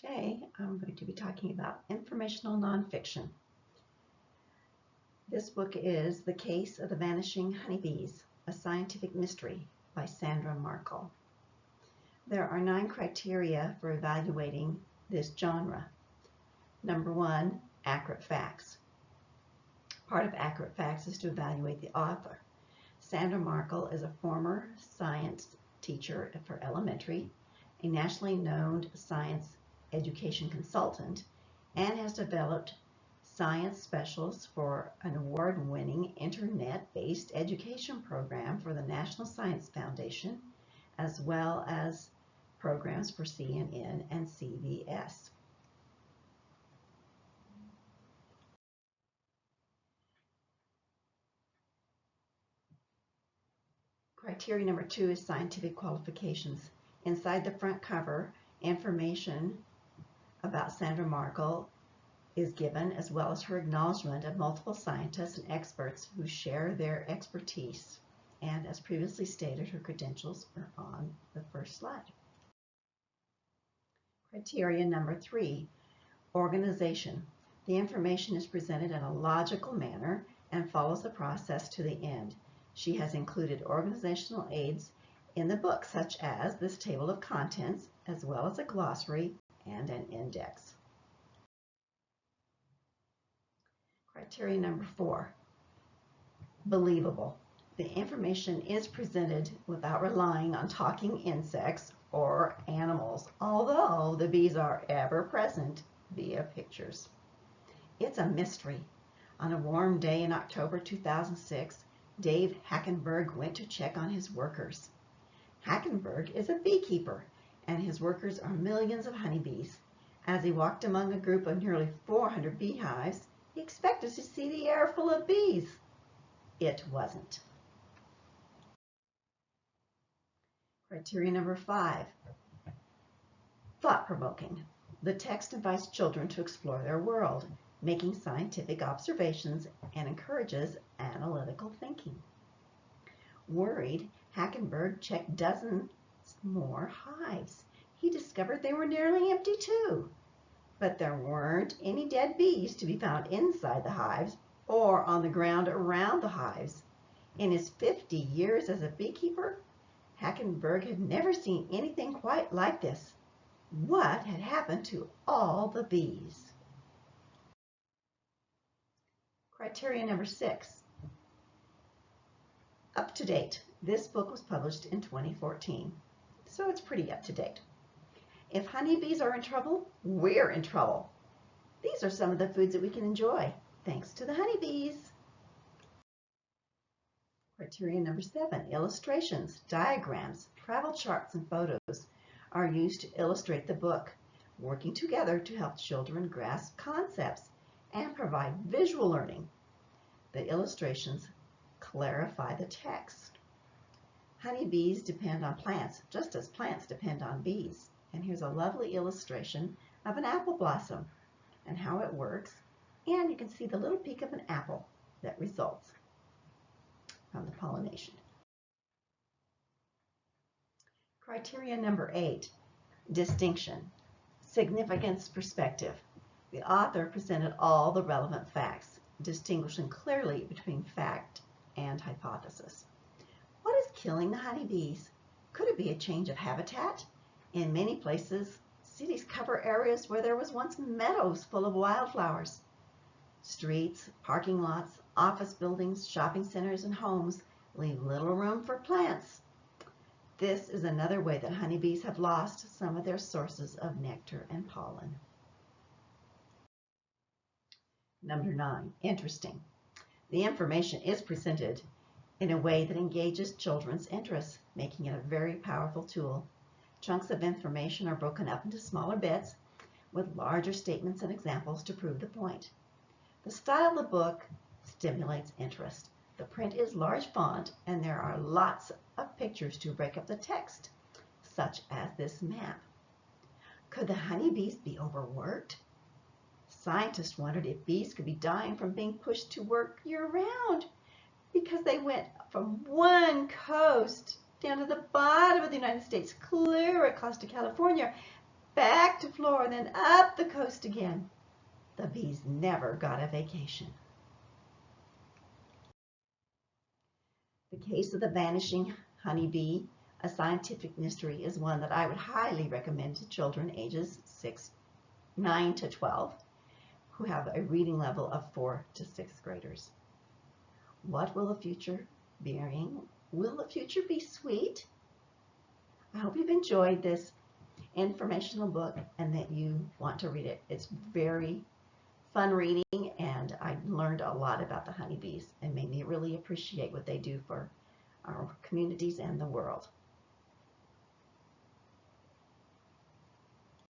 Today, I'm going to be talking about informational nonfiction. This book is The Case of the Vanishing Honeybees, a Scientific Mystery by Sandra Markle. There are 9 criteria for evaluating this genre. Number 1, accurate facts. Part of accurate facts is to evaluate the author. Sandra Markle is a former science teacher for elementary, a nationally known science education consultant, and has developed science specials for an award-winning internet-based education program for the National Science Foundation, as well as programs for CNN and CBS. Criteria number 2 is scientific qualifications. Inside the front cover, information about Sandra Markle is given, as well as her acknowledgement of multiple scientists and experts who share their expertise. And as previously stated, her credentials are on the first slide. Criteria number 3, organization. The information is presented in a logical manner and follows the process to the end. She has included organizational aids in the book, such as this table of contents, as well as a glossary and an index. Criteria number 4, believable. The information is presented without relying on talking insects or animals, although the bees are ever present via pictures. It's a mystery. On a warm day in October 2006, Dave Hackenberg went to check on his workers. Hackenberg is a beekeeper, and his workers are millions of honeybees. As he walked among a group of nearly 400 beehives, he expected to see the air full of bees. It wasn't. Criteria number 5, thought-provoking. The text invites children to explore their world, making scientific observations, and encourages analytical thinking. Worried, Hackenberg checked dozens more hives. He discovered they were nearly empty too. But there weren't any dead bees to be found inside the hives or on the ground around the hives. In his 50 years as a beekeeper, Hackenberg had never seen anything quite like this. What had happened to all the bees? Criteria number 6, up to date. This book was published in 2014, so it's pretty up to date. If honeybees are in trouble, we're in trouble. These are some of the foods that we can enjoy thanks to the honeybees. Criteria number 7, illustrations, diagrams, travel charts, and photos are used to illustrate the book, working together to help children grasp concepts and provide visual learning. The illustrations clarify the text. Honeybees depend on plants, just as plants depend on bees. And here's a lovely illustration of an apple blossom and how it works. And you can see the little peak of an apple that results from the pollination. Criteria number 8, distinction, significance, perspective. The author presented all the relevant facts, distinguishing clearly between fact and hypothesis. What is killing the honeybees? Could it be a change of habitat? In many places, cities cover areas where there was once meadows full of wildflowers. Streets, parking lots, office buildings, shopping centers, and homes leave little room for plants. This is another way that honeybees have lost some of their sources of nectar and pollen. Number 9, interesting. The information is presented in a way that engages children's interests, making it a very powerful tool. Chunks of information are broken up into smaller bits with larger statements and examples to prove the point. The style of the book stimulates interest. The print is large font and there are lots of pictures to break up the text, such as this map. Could the honeybees be overworked? Scientists wondered if bees could be dying from being pushed to work year-round because they went from one coast down to the bottom of the United States, clear across to California, back to Florida, and then up the coast again. The bees never got a vacation. The Case of the Vanishing Honeybee, a scientific mystery, is one that I would highly recommend to children ages 9 to 12 who have a reading level of 4 to 6th graders. What will the future bring? Will the future be sweet? I hope you've enjoyed this informational book and that you want to read it. It's very fun reading, and I learned a lot about the honeybees and made me really appreciate what they do for our communities and the world.